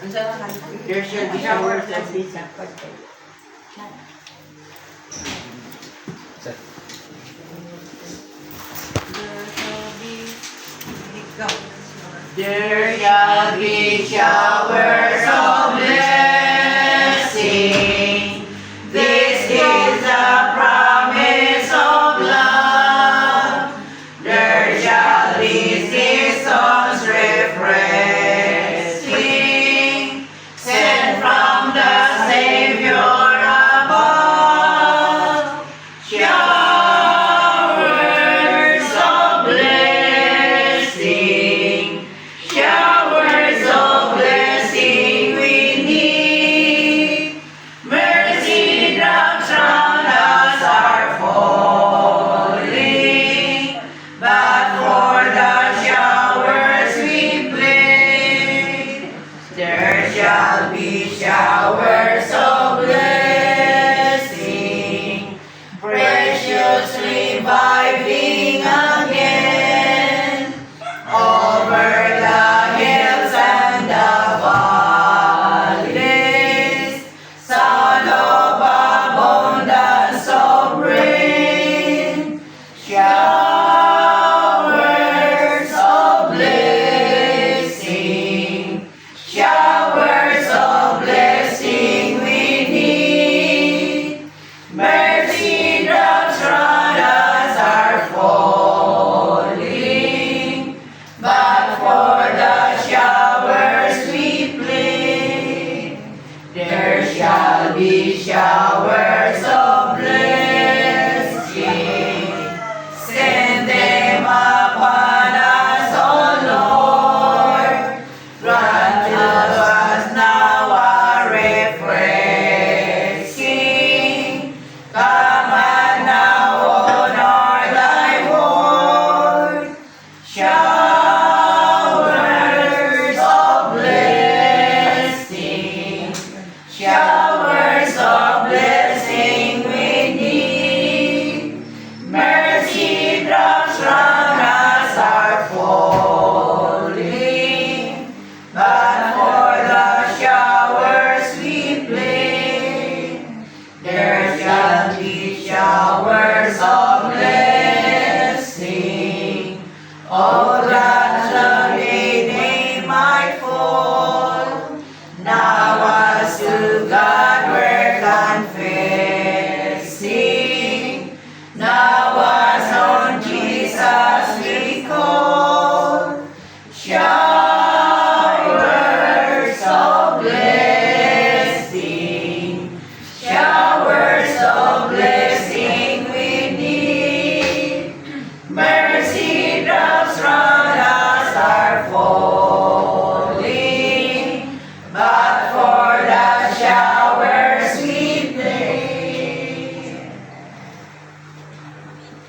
There shall be showers of this. There shall be showers of blessing. This is the promise of love. There shall be seasons refreshing, sent from the Savior above. Showers of blessing. Showers of blessing we need. Mercy drops round us are falling, but for the showers we plead. There shall be showers